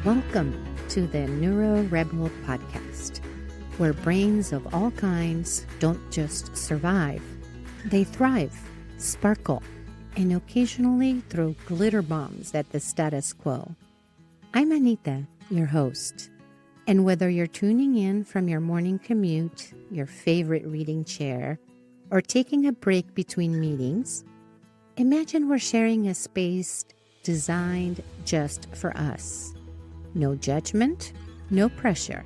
Welcome to the Neuro Rebel Podcast, where brains of all kinds don't just survive, they thrive, sparkle, and occasionally throw glitter bombs at the status quo. I'm Anita, your host, and whether you're tuning in from your morning commute, your favorite reading chair, or taking a break between meetings, imagine we're sharing a space designed just for us. No judgment, no pressure,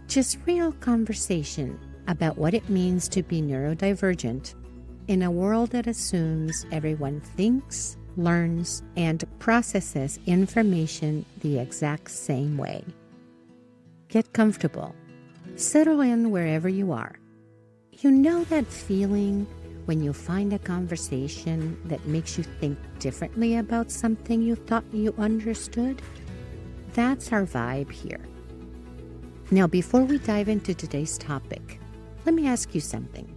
just real conversation about what it means to be neurodivergent in a world that assumes everyone thinks, learns, and processes information the exact same way. Get comfortable. Settle in wherever you are. You know that feeling when you find a conversation that makes you think differently about something you thought you understood? That's our vibe here. Now, before we dive into today's topic, let me ask you something.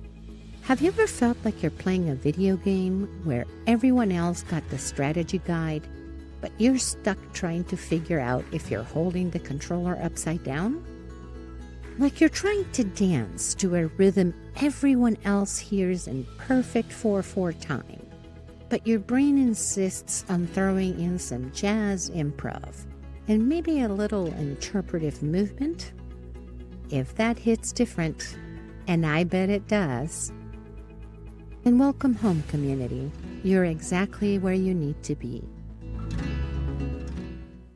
Have you ever felt like you're playing a video game where everyone else got the strategy guide, but you're stuck trying to figure out if you're holding the controller upside down? Like you're trying to dance to a rhythm everyone else hears in perfect 4/4 time, but your brain insists on throwing in some jazz improv and maybe a little interpretive movement? If that hits different, and I bet it does, then welcome home, community. You're exactly where you need to be.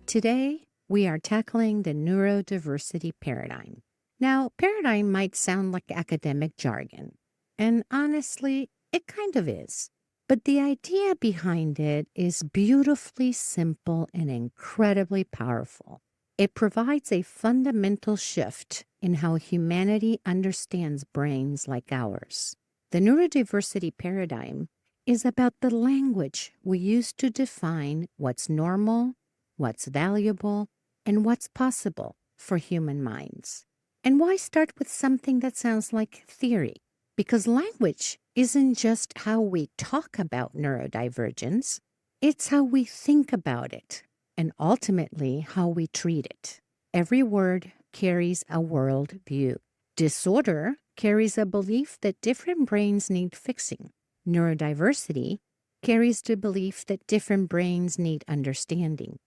Today, we are tackling the neurodiversity paradigm. Now, paradigm might sound like academic jargon, and honestly, it kind of is. But the idea behind it is beautifully simple and incredibly powerful. It provides a fundamental shift in how humanity understands brains like ours. The neurodiversity paradigm is about the language we use to define what's normal, what's valuable, and what's possible for human minds. And why start with something that sounds like theory? Because language isn't just how we talk about neurodivergence, it's how we think about it, and ultimately how we treat it. Every word carries a world view. Disorder carries a belief that different brains need fixing. Neurodiversity carries the belief that different brains need understanding.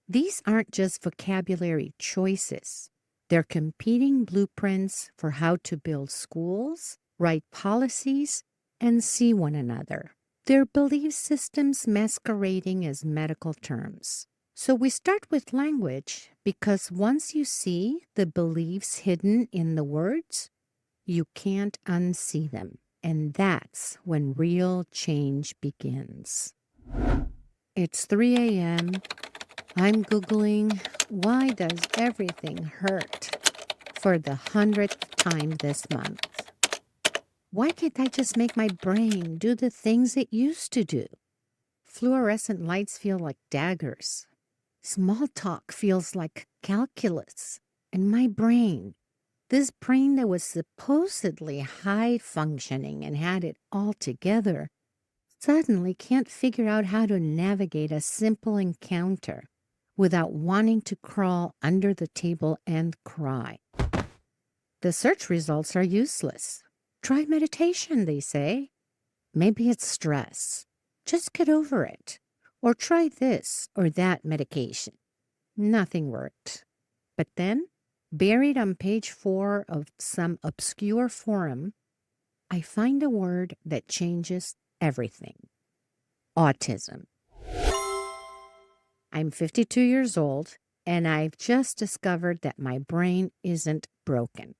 These aren't just vocabulary choices. They're competing blueprints for how to build schools, write policies, and see one another. They're belief systems masquerading as medical terms. So we start with language because once you see the beliefs hidden in the words, you can't unsee them. And that's when real change begins. It's 3 a.m. I'm Googling, why does everything hurt for the 100th time this month? Why can't I just make my brain do the things it used to do? Fluorescent lights feel like daggers. Small talk feels like calculus. And my brain, this brain that was supposedly high functioning and had it all together, suddenly can't figure out how to navigate a simple encounter without wanting to crawl under the table and cry. The search results are useless. Try meditation, they say. Maybe it's stress. Just get over it. Or try this or that medication. Nothing worked. But then, buried on page 4 of some obscure forum, I find a word that changes everything. Autism. I'm 52 years old, and I've just discovered that my brain isn't broken.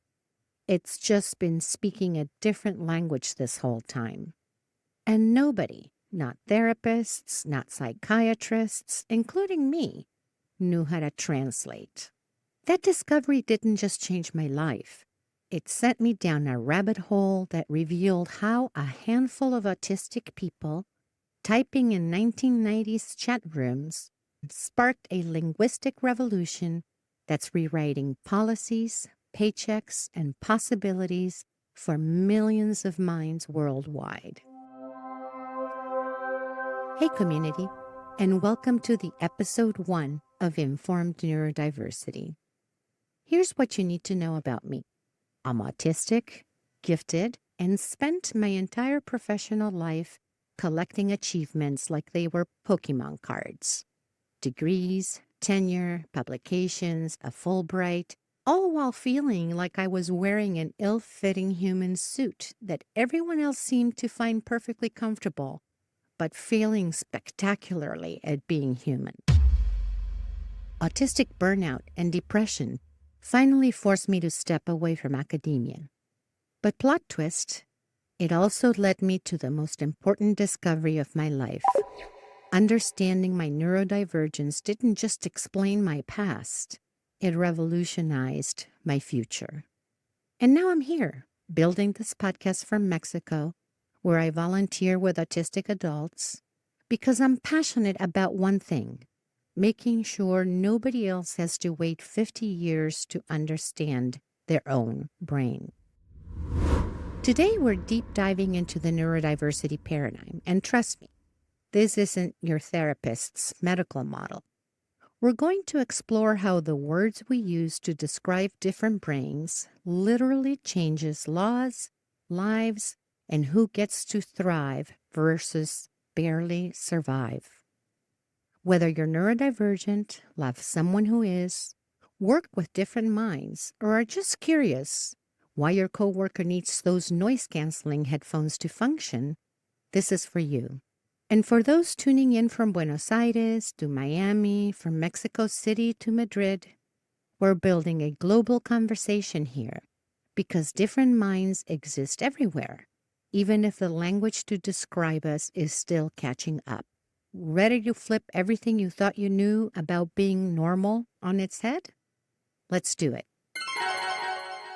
It's just been speaking a different language this whole time. And nobody, not therapists, not psychiatrists, including me, knew how to translate. That discovery didn't just change my life. It sent me down a rabbit hole that revealed how a handful of autistic people typing in 1990s chat rooms sparked a linguistic revolution that's rewriting policies, paychecks, and possibilities for millions of minds worldwide. Hey, community, and welcome to the episode 1 of informed neurodiversity. Here's what you need to know about me. I'm autistic, gifted, and spent my entire professional life collecting achievements like they were Pokemon cards. Degrees, tenure, publications, a Fulbright, all while feeling like I was wearing an ill-fitting human suit that everyone else seemed to find perfectly comfortable, but failing spectacularly at being human. Autistic burnout and depression finally forced me to step away from academia. But plot twist, it also led me to the most important discovery of my life. Understanding my neurodivergence didn't just explain my past, it revolutionized my future. And now I'm here, building this podcast from Mexico, where I volunteer with autistic adults, because I'm passionate about one thing: making sure nobody else has to wait 50 years to understand their own brain. Today, we're deep diving into the neurodiversity paradigm, and trust me, this isn't your therapist's medical model. We're going to explore how the words we use to describe different brains literally changes laws, lives, and who gets to thrive versus barely survive. Whether you're neurodivergent, love someone who is, work with different minds, or are just curious why your coworker needs those noise-canceling headphones to function, this is for you. And for those tuning in from Buenos Aires to Miami, from Mexico City to Madrid, we're building a global conversation here because different minds exist everywhere, even if the language to describe us is still catching up. Ready to flip everything you thought you knew about being normal on its head? Let's do it.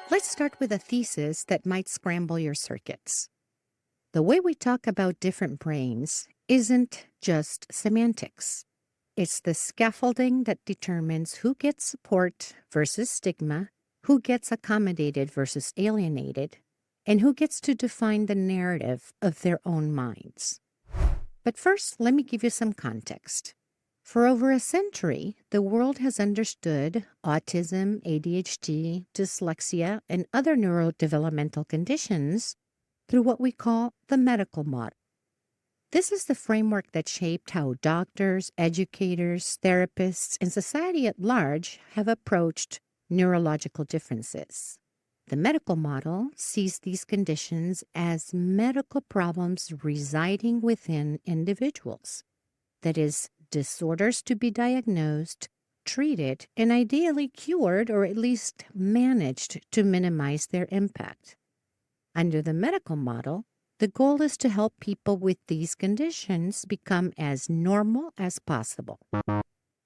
Let's start with a thesis that might scramble your circuits. The way we talk about different brains isn't just semantics. It's the scaffolding that determines who gets support versus stigma, who gets accommodated versus alienated, and who gets to define the narrative of their own minds. But first, let me give you some context. For over a century, the world has understood autism, ADHD, dyslexia, and other neurodevelopmental conditions through what we call the medical model. This is the framework that shaped how doctors, educators, therapists, and society at large have approached neurological differences. The medical model sees these conditions as medical problems residing within individuals. That is, disorders to be diagnosed, treated, and ideally cured or at least managed to minimize their impact. Under the medical model, the goal is to help people with these conditions become as normal as possible.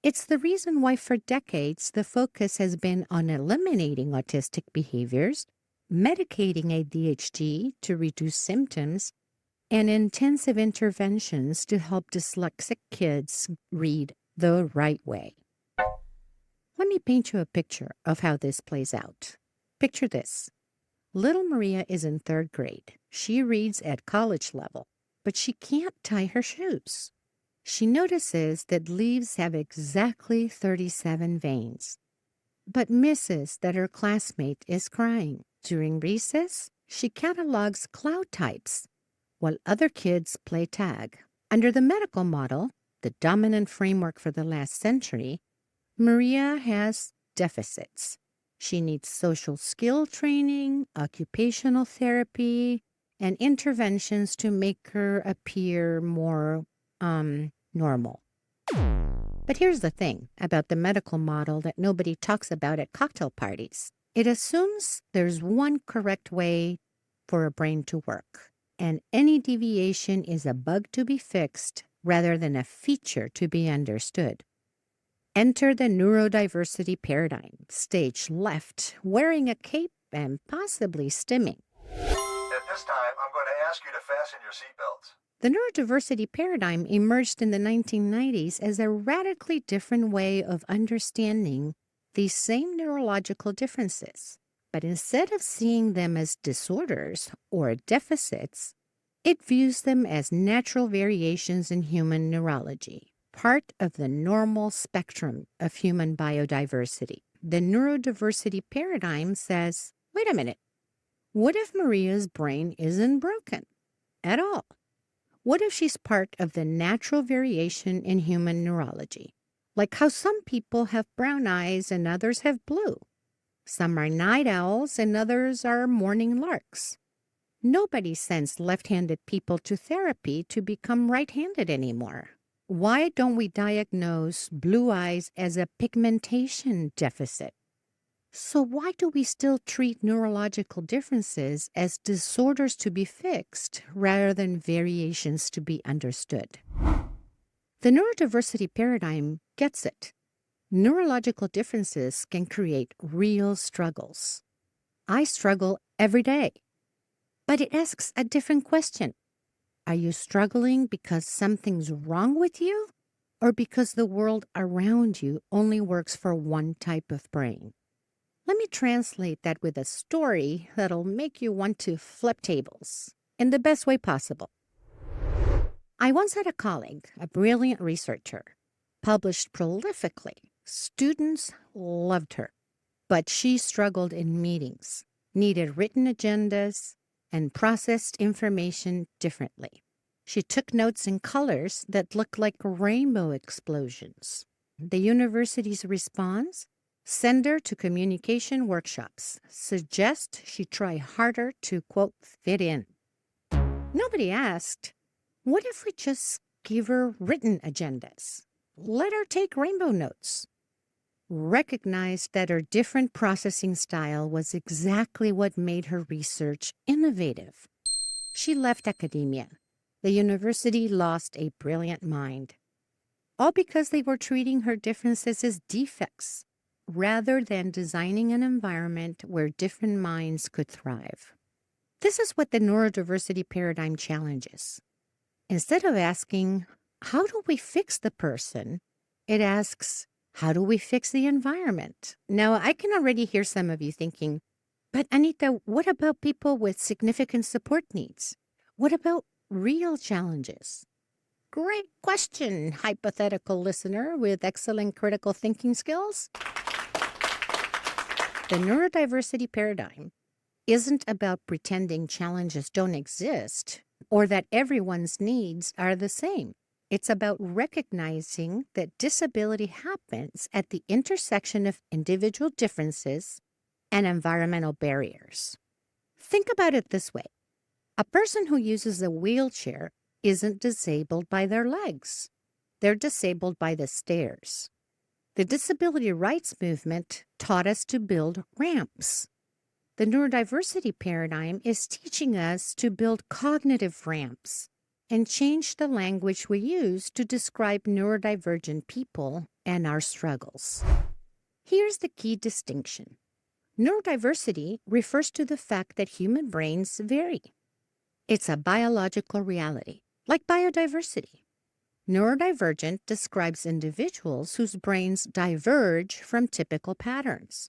It's the reason why for decades the focus has been on eliminating autistic behaviors, medicating ADHD to reduce symptoms, and intensive interventions to help dyslexic kids read the right way. Let me paint you a picture of how this plays out. Picture this. Little Maria is in 3rd grade. She reads at college level, but she can't tie her shoes. She notices that leaves have exactly 37 veins, but misses that her classmate is crying. During recess, she catalogs cloud types, while other kids play tag. Under the medical model, the dominant framework for the last century, Maria has deficits. She needs social skill training, occupational therapy, and interventions to make her appear more normal. But here's the thing about the medical model that nobody talks about at cocktail parties. It assumes there's one correct way for a brain to work, and any deviation is a bug to be fixed rather than a feature to be understood. Enter the neurodiversity paradigm, stage left, wearing a cape and possibly stimming. At this time, I'm going to ask you to fasten your seatbelts. The neurodiversity paradigm emerged in the 1990s as a radically different way of understanding these same neurological differences. But instead of seeing them as disorders or deficits, it views them as natural variations in human neurology. part of the normal spectrum of human biodiversity. The neurodiversity paradigm says, wait a minute, what if Maria's brain isn't broken at all? What if she's part of the natural variation in human neurology? Like how some people have brown eyes and others have blue. Some are night owls and others are morning larks. Nobody sends left-handed people to therapy to become right-handed anymore. Why don't we diagnose blue eyes as a pigmentation deficit? So why do we still treat neurological differences as disorders to be fixed rather than variations to be understood? The neurodiversity paradigm gets it. Neurological differences can create real struggles. I struggle every day. But it asks a different question. Are you struggling because something's wrong with you, or because the world around you only works for one type of brain? Let me translate that with a story that'll make you want to flip tables in the best way possible. I once had a colleague, a brilliant researcher, published prolifically. Students loved her, but she struggled in meetings, needed written agendas, and processed information differently. She took notes in colors that looked like rainbow explosions. The university's response? Send her to communication workshops. Suggest she try harder to, quote, fit in. Nobody asked, what if we just give her written agendas? Let her take rainbow notes. Recognized that her different processing style was exactly what made her research innovative. She left academia. The university lost a brilliant mind. All because they were treating her differences as defects, rather than designing an environment where different minds could thrive. This is what the neurodiversity paradigm challenges. Instead of asking, how do we fix the person? It asks, how do we fix the environment? Now, I can already hear some of you thinking, but Anita, what about people with significant support needs? What about real challenges? Great question, hypothetical listener with excellent critical thinking skills. The neurodiversity paradigm isn't about pretending challenges don't exist or that everyone's needs are the same. It's about recognizing that disability happens at the intersection of individual differences and environmental barriers. Think about it this way. A person who uses a wheelchair isn't disabled by their legs. They're disabled by the stairs. The disability rights movement taught us to build ramps. The neurodiversity paradigm is teaching us to build cognitive ramps and change the language we use to describe neurodivergent people and our struggles. Here's the key distinction. Neurodiversity refers to the fact that human brains vary. It's a biological reality, like biodiversity. Neurodivergent describes individuals whose brains diverge from typical patterns.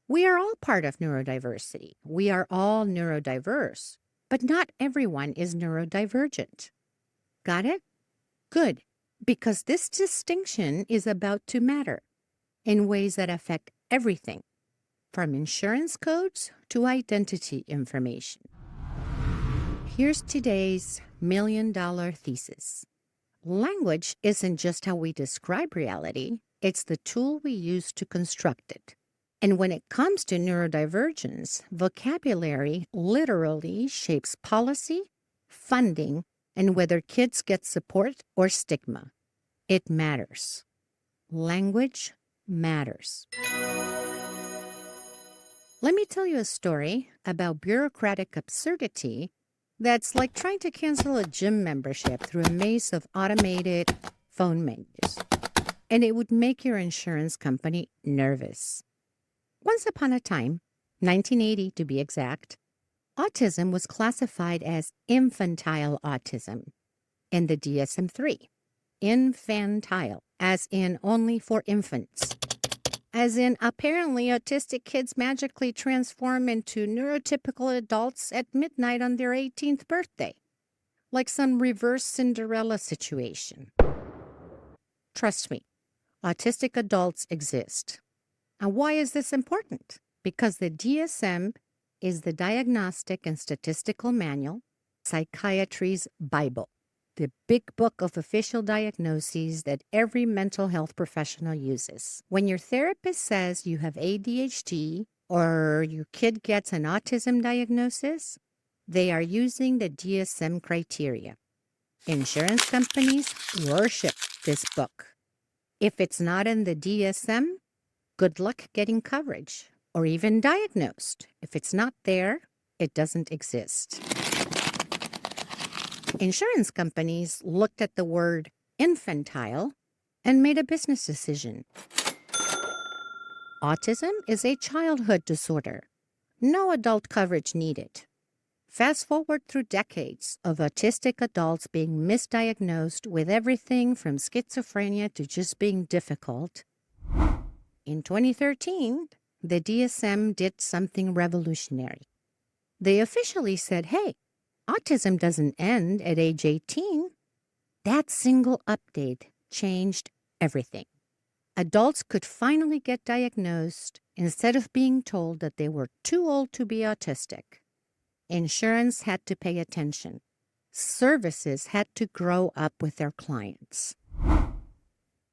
We are all part of neurodiversity. We are all neurodiverse. But not everyone is neurodivergent. Got it? Good, because this distinction is about to matter in ways that affect everything, from insurance codes to identity information. Here's today's million-dollar thesis. Language isn't just how we describe reality, it's the tool we use to construct it. And when it comes to neurodivergence, vocabulary literally shapes policy, funding, and whether kids get support or stigma. It matters. Language matters. Let me tell you a story about bureaucratic absurdity that's like trying to cancel a gym membership through a maze of automated phone menus. And it would make your insurance company nervous. Once upon a time, 1980 to be exact, autism was classified as infantile autism in the DSM-3. Infantile, as in only for infants. As in, apparently autistic kids magically transform into neurotypical adults at midnight on their 18th birthday, like some reverse Cinderella situation. Trust me, autistic adults exist. And why is this important? Because the DSM is the Diagnostic and Statistical Manual, psychiatry's Bible, the big book of official diagnoses that every mental health professional uses. When your therapist says you have ADHD or your kid gets an autism diagnosis, they are using the DSM criteria. Insurance companies worship this book. If it's not in the DSM, good luck getting coverage or even diagnosed. If it's not there, it doesn't exist. Insurance companies looked at the word infantile and made a business decision. Autism is a childhood disorder. No adult coverage needed. Fast forward through decades of autistic adults being misdiagnosed with everything from schizophrenia to just being difficult. In 2013, the DSM did something revolutionary. They officially said, hey, autism doesn't end at age 18. That single update changed everything. Adults could finally get diagnosed instead of being told that they were too old to be autistic. Insurance had to pay attention. Services had to grow up with their clients.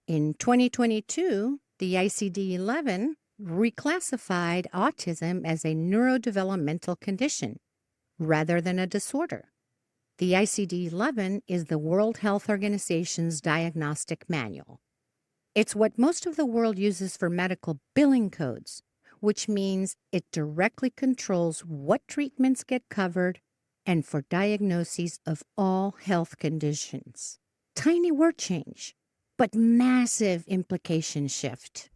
In 2022, the ICD-11 reclassified autism as a neurodevelopmental condition rather than a disorder. The ICD-11 is the World Health Organization's diagnostic manual. It's what most of the world uses for medical billing codes, which means it directly controls what treatments get covered and for diagnoses of all health conditions. Tiny word change, but massive implication shift.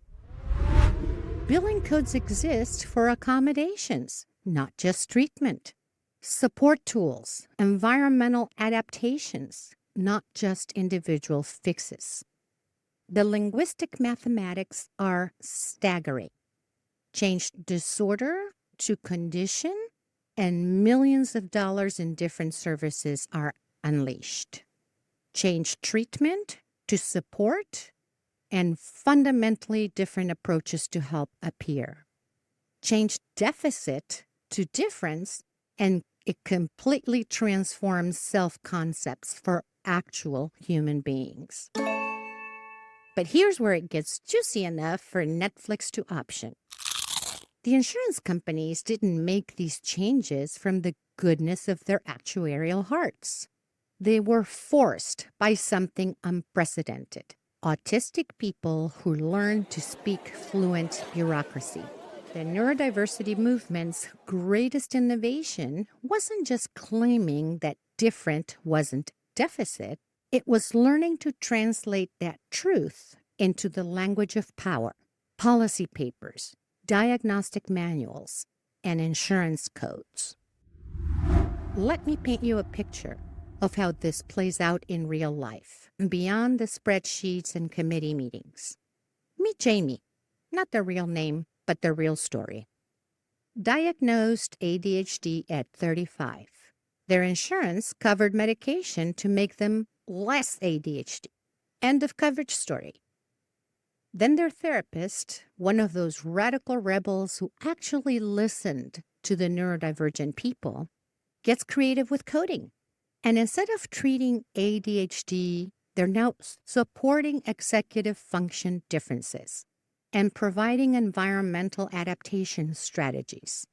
Billing codes exist for accommodations, not just treatment. Support tools, environmental adaptations, not just individual fixes. The linguistic mathematics are staggering. Change disorder to condition, and millions of dollars in different services are unleashed. Change treatment to support, and fundamentally different approaches to help appear. Change deficit to difference, and it completely transforms self-concepts for actual human beings. But here's where it gets juicy enough for Netflix to option. The insurance companies didn't make these changes from the goodness of their actuarial hearts. They were forced by something unprecedented. Autistic people who learn to speak fluent bureaucracy. The neurodiversity movement's greatest innovation wasn't just claiming that different wasn't deficit. It was learning to translate that truth into the language of power, policy papers, diagnostic manuals, and insurance codes. Let me paint you a picture of how this plays out in real life, beyond the spreadsheets and committee meetings. Meet Jamie, not their real name, but their real story. Diagnosed ADHD at 35. Their insurance covered medication to make them less ADHD. End of coverage story. Then their therapist, one of those radical rebels who actually listened to the neurodivergent people, gets creative with coding. And instead of treating ADHD, they're now supporting executive function differences and providing environmental adaptation strategies.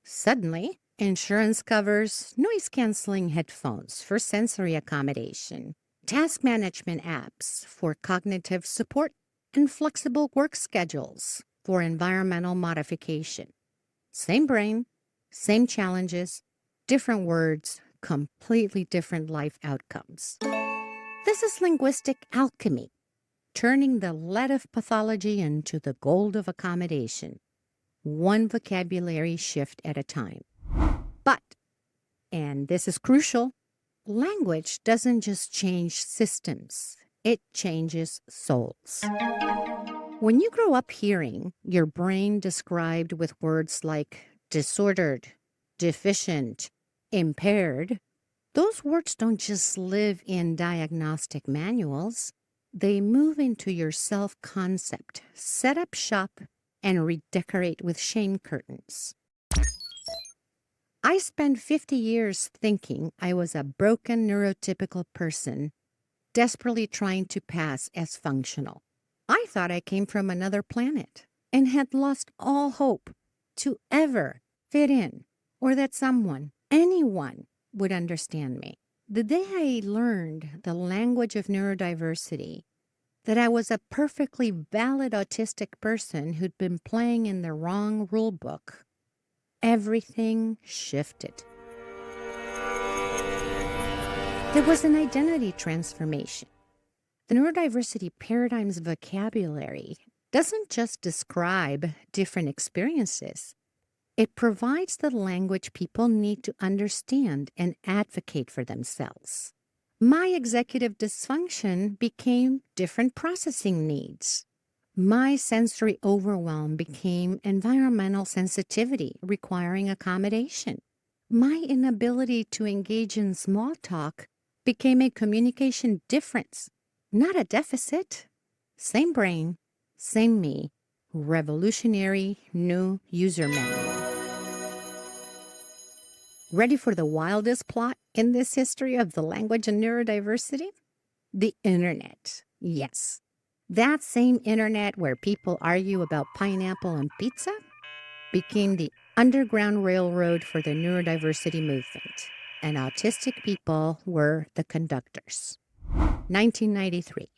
Suddenly, insurance covers noise-canceling headphones for sensory accommodation, task management apps for cognitive support, and flexible work schedules for environmental modification. Same brain, same challenges, different words, completely different life outcomes. This is linguistic alchemy, turning the lead of pathology into the gold of accommodation, one vocabulary shift at a time. But, and this is crucial, language doesn't just change systems, it changes souls. When you grow up hearing your brain described with words like disordered, deficient, impaired, those words don't just live in diagnostic manuals. They move into your self-concept, set up shop, and redecorate with shame curtains. I spent 50 years thinking I was a broken neurotypical person, desperately trying to pass as functional. I thought I came from another planet and had lost all hope to ever fit in or that someone, anyone, would understand me. The day I learned the language of neurodiversity, that I was a perfectly valid autistic person who'd been playing in the wrong rule book, everything shifted. There was an identity transformation. The neurodiversity paradigm's vocabulary doesn't just describe different experiences. It provides the language people need to understand and advocate for themselves. My executive dysfunction became different processing needs. My sensory overwhelm became environmental sensitivity requiring accommodation. My inability to engage in small talk became a communication difference, not a deficit. Same brain, same me, revolutionary new user manual. Ready for the wildest plot in this history of the language and neurodiversity? The internet. Yes. That same internet where people argue about pineapple and pizza became the underground railroad for the neurodiversity movement, and autistic people were the conductors. 1993.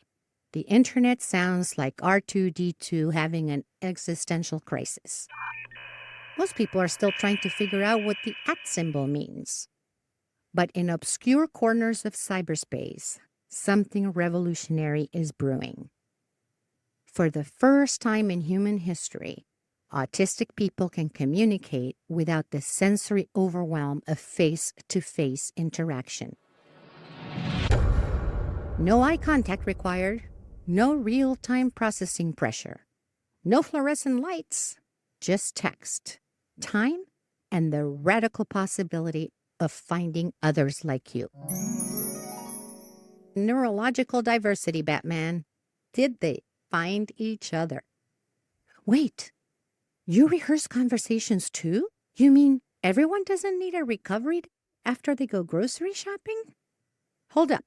The internet sounds like R2-D2 having an existential crisis. Most people are still trying to figure out what the @ symbol means. But in obscure corners of cyberspace, something revolutionary is brewing. For the first time in human history, autistic people can communicate without the sensory overwhelm of face-to-face interaction. No eye contact required, no real-time processing pressure, no fluorescent lights, just text, time, and the radical possibility of finding others like you. Neurological diversity, Batman. Did they find each other? Wait, you rehearse conversations too? You mean everyone doesn't need a recovery after they go grocery shopping? Hold up.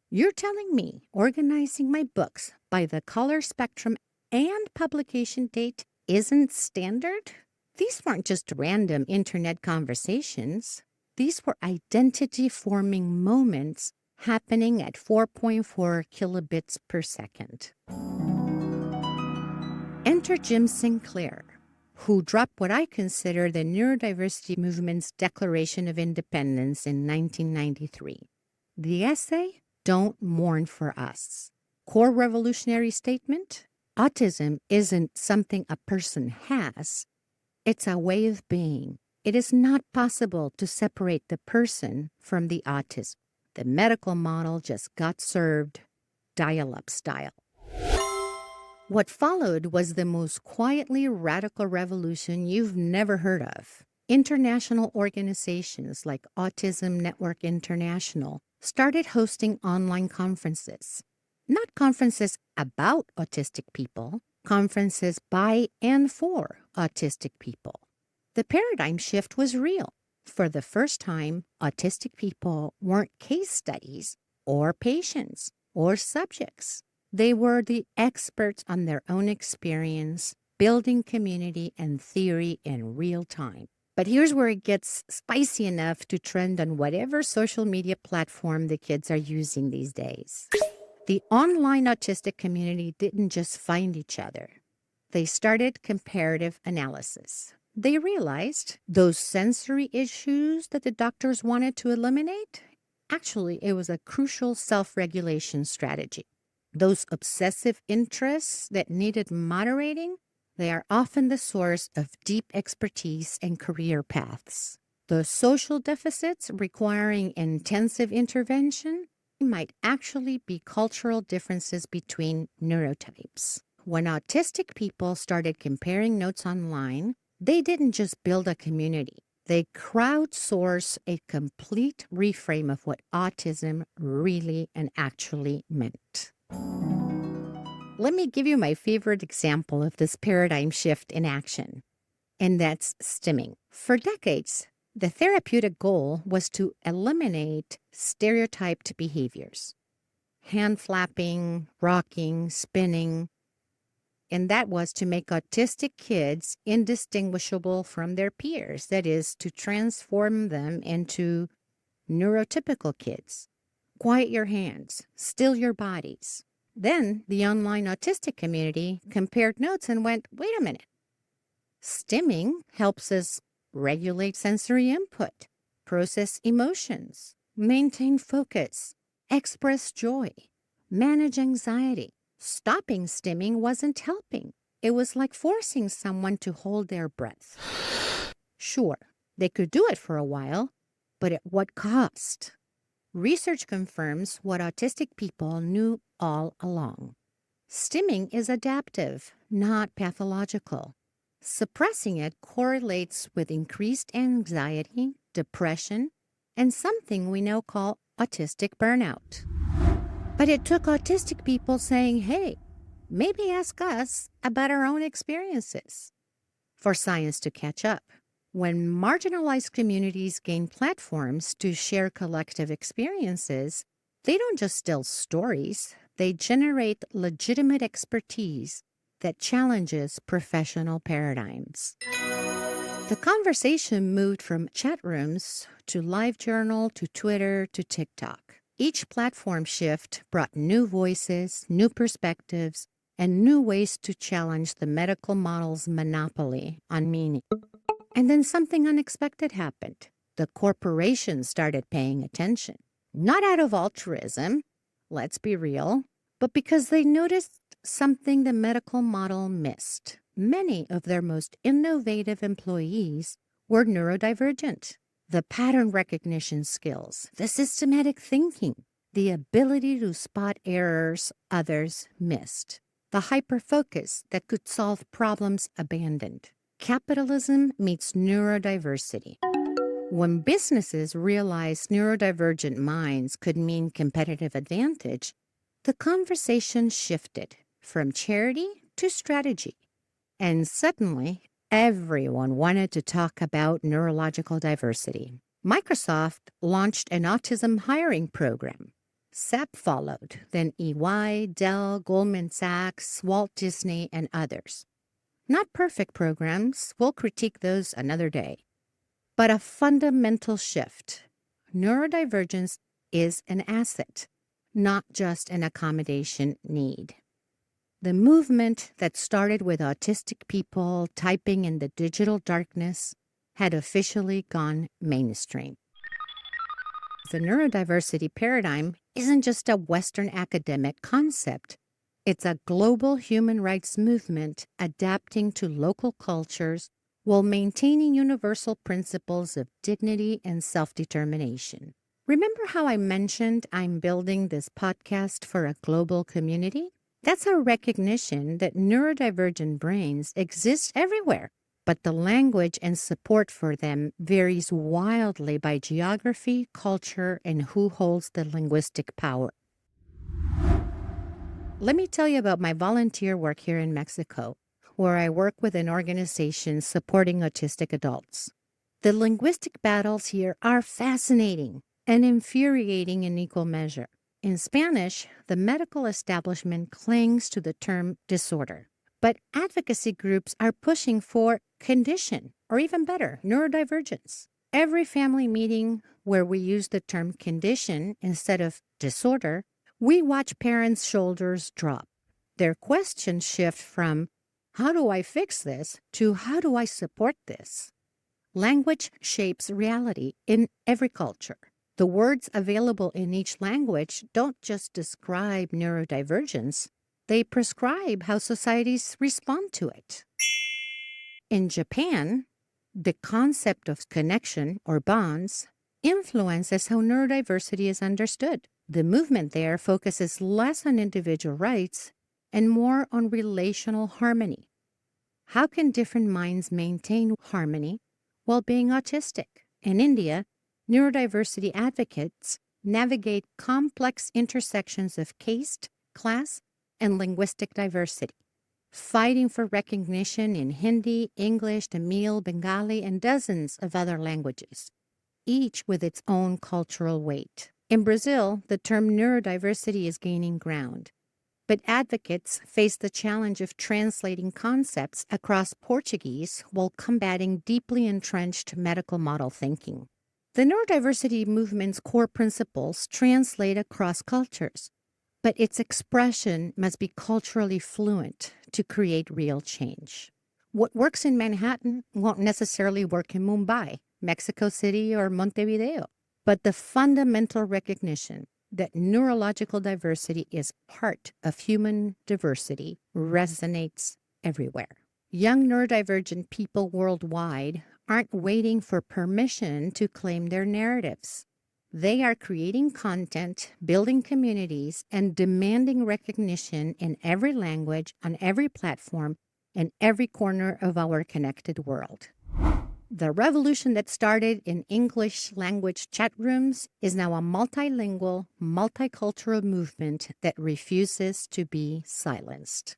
You're telling me organizing my books by the color spectrum and publication date isn't standard? These weren't just random internet conversations. These were identity-forming moments happening at 4.4 kilobits per second. Enter Jim Sinclair, who dropped what I consider the neurodiversity movement's Declaration of Independence in 1993. The essay, "Don't Mourn for Us." Core revolutionary statement: autism isn't something a person has. It's a way of being. It is not possible to separate the person from the autism. The medical model just got served, dial-up style. What followed was the most quietly radical revolution you've never heard of. International organizations like Autism Network International started hosting online conferences. Not conferences about autistic people, conferences by and for autistic people. The paradigm shift was real. For the first time, autistic people weren't case studies or patients or subjects. They were the experts on their own experience, building community and theory in real time. But here's where it gets spicy enough to trend on whatever social media platform the kids are using these days. The online autistic community didn't just find each other. They started comparative analysis. They realized those sensory issues that the doctors wanted to eliminate, actually, it was a crucial self-regulation strategy. Those obsessive interests that needed moderating, they are often the source of deep expertise and career paths. The social deficits requiring intensive intervention might actually be cultural differences between neurotypes. When autistic people started comparing notes online, they didn't just build a community. They crowdsourced a complete reframe of what autism really and actually meant. Let me give you my favorite example of this paradigm shift in action, and that's stimming. For decades, the therapeutic goal was to eliminate stereotyped behaviors, hand flapping, rocking, spinning, and that was to make autistic kids indistinguishable from their peers. That is, to transform them into neurotypical kids. Quiet your hands, still your bodies. Then the online autistic community compared notes and went, wait a minute. Stimming helps us regulate sensory input, process emotions, maintain focus, express joy, manage anxiety. Stopping stimming wasn't helping. It was like forcing someone to hold their breath. Sure, they could do it for a while, but at what cost? Research confirms what autistic people knew all along. Stimming is adaptive, not pathological. Suppressing it correlates with increased anxiety, depression, and something we now call autistic burnout. But it took autistic people saying, hey, maybe ask us about our own experiences for science to catch up. When marginalized communities gain platforms to share collective experiences, they don't just tell stories, they generate legitimate expertise that challenges professional paradigms. The conversation moved from chat rooms to LiveJournal to Twitter to TikTok. Each platform shift brought new voices, new perspectives, and new ways to challenge the medical model's monopoly on meaning. And then something unexpected happened. The corporations started paying attention. Not out of altruism, let's be real, but because they noticed something the medical model missed. Many of their most innovative employees were neurodivergent. The pattern recognition skills, the systematic thinking, the ability to spot errors others missed, the hyperfocus that could solve problems abandoned. Capitalism meets neurodiversity. When businesses realized neurodivergent minds could mean competitive advantage, the conversation shifted from charity to strategy. And suddenly, everyone wanted to talk about neurological diversity. Microsoft launched an autism hiring program. SAP followed, then EY, Dell, Goldman Sachs, Walt Disney, and others. Not perfect programs, we'll critique those another day. But a fundamental shift. Neurodivergence is an asset, not just an accommodation need. The movement that started with autistic people typing in the digital darkness had officially gone mainstream. The neurodiversity paradigm isn't just a Western academic concept. It's a global human rights movement adapting to local cultures while maintaining universal principles of dignity and self-determination. Remember how I mentioned I'm building this podcast for a global community? That's a recognition that neurodivergent brains exist everywhere, but the language and support for them varies wildly by geography, culture, and who holds the linguistic power. Let me tell you about my volunteer work here in Mexico, where I work with an organization supporting autistic adults. The linguistic battles here are fascinating and infuriating in equal measure. In Spanish, the medical establishment clings to the term disorder, but advocacy groups are pushing for condition, or even better, neurodivergence. Every family meeting where we use the term condition instead of disorder, we watch parents' shoulders drop. Their questions shift from, how do I fix this, to how do I support this? Language shapes reality in every culture. The words available in each language don't just describe neurodivergence, they prescribe how societies respond to it. In Japan, the concept of connection or bonds influences how neurodiversity is understood. The movement there focuses less on individual rights and more on relational harmony. How can different minds maintain harmony while being autistic? In India, neurodiversity advocates navigate complex intersections of caste, class, and linguistic diversity, fighting for recognition in Hindi, English, Tamil, Bengali, and dozens of other languages, each with its own cultural weight. In Brazil, the term neurodiversity is gaining ground, but advocates face the challenge of translating concepts across Portuguese while combating deeply entrenched medical model thinking. The neurodiversity movement's core principles translate across cultures, but its expression must be culturally fluent to create real change. What works in Manhattan won't necessarily work in Mumbai, Mexico City, or Montevideo, but the fundamental recognition that neurological diversity is part of human diversity resonates everywhere. Young neurodivergent people worldwide aren't waiting for permission to claim their narratives. They are creating content, building communities, and demanding recognition in every language, on every platform, in every corner of our connected world. The revolution that started in English language chat rooms is now a multilingual, multicultural movement that refuses to be silenced.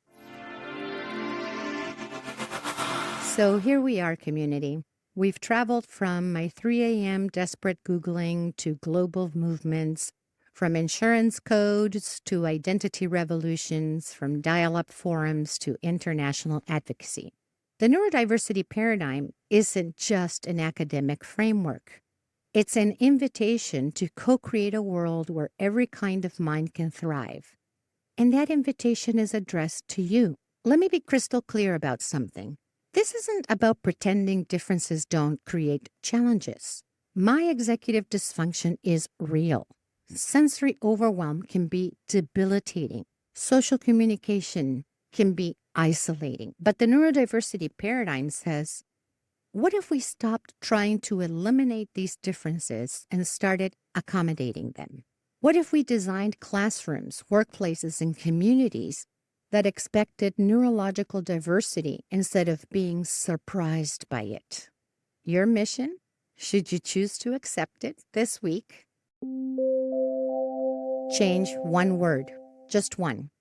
So here we are, community. We've traveled from my 3 a.m. desperate Googling to global movements, from insurance codes to identity revolutions, from dial-up forums to international advocacy. The neurodiversity paradigm isn't just an academic framework. It's an invitation to co-create a world where every kind of mind can thrive. And that invitation is addressed to you. Let me be crystal clear about something. This isn't about pretending differences don't create challenges. My executive dysfunction is real. Sensory overwhelm can be debilitating. Social communication can be isolating. But the neurodiversity paradigm says, what if we stopped trying to eliminate these differences and started accommodating them? What if we designed classrooms, workplaces, and communities that expected neurological diversity instead of being surprised by it? Your mission, should you choose to accept it this week, change one word, just one.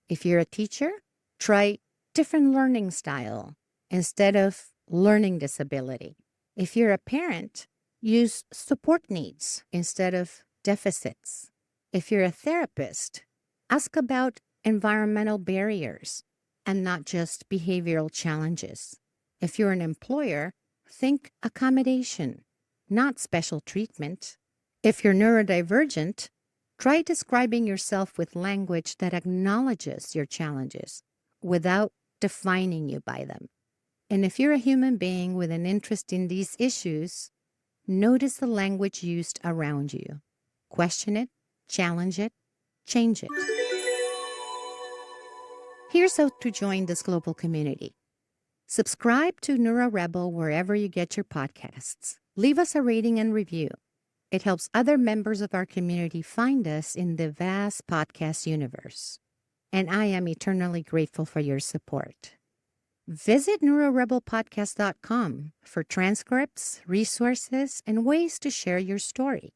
If you're a teacher, try different learning style instead of learning disability. If you're a parent, use support needs instead of deficits. If you're a therapist, ask about environmental barriers and not just behavioral challenges. If you're an employer, think accommodation, not special treatment. If you're neurodivergent, try describing yourself with language that acknowledges your challenges without defining you by them. And if you're a human being with an interest in these issues, notice the language used around you. Question it, challenge it, change it. Here's how to join this global community. Subscribe to Neuro Rebel wherever you get your podcasts. Leave us a rating and review. It helps other members of our community find us in the vast podcast universe. And I am eternally grateful for your support. Visit neurorebelpodcast.com for transcripts, resources, and ways to share your story.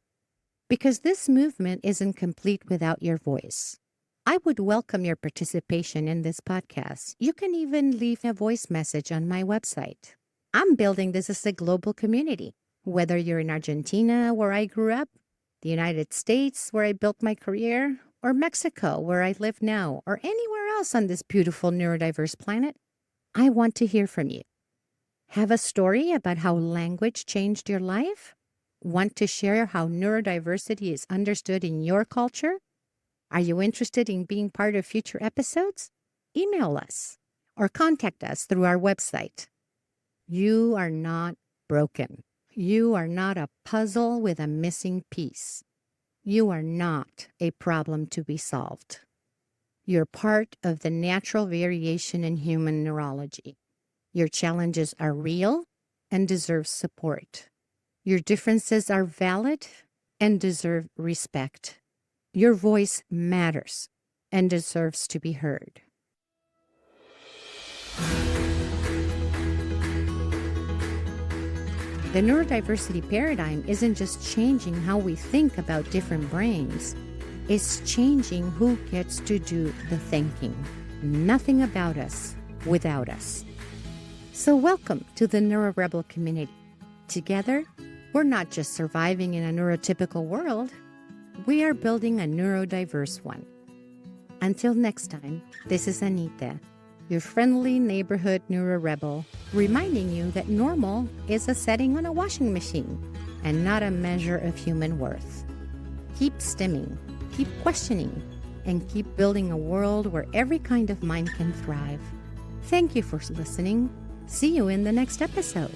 Because this movement isn't complete without your voice. I would welcome your participation in this podcast. You can even leave a voice message on my website. I'm building this as a global community. Whether you're in Argentina, where I grew up, the United States, where I built my career, or Mexico, where I live now, or anywhere else on this beautiful neurodiverse planet, I want to hear from you. Have a story about how language changed your life? Want to share how neurodiversity is understood in your culture? Are you interested in being part of future episodes? Email us or contact us through our website. You are not broken. You are not a puzzle with a missing piece. You are not a problem to be solved. You're part of the natural variation in human neurology. Your challenges are real and deserve support. Your differences are valid and deserve respect. Your voice matters and deserves to be heard. The neurodiversity paradigm isn't just changing how we think about different brains. is changing who gets to do the thinking. Nothing about us without us. So welcome to the Neuro Rebel community. Together, we're not just surviving in a neurotypical world, we are building a neurodiverse one. Until next time, this is Anita, your friendly neighborhood Neuro Rebel, reminding you that normal is a setting on a washing machine and not a measure of human worth. Keep stimming, keep questioning, and keep building a world where every kind of mind can thrive. Thank you for listening. See you in the next episode.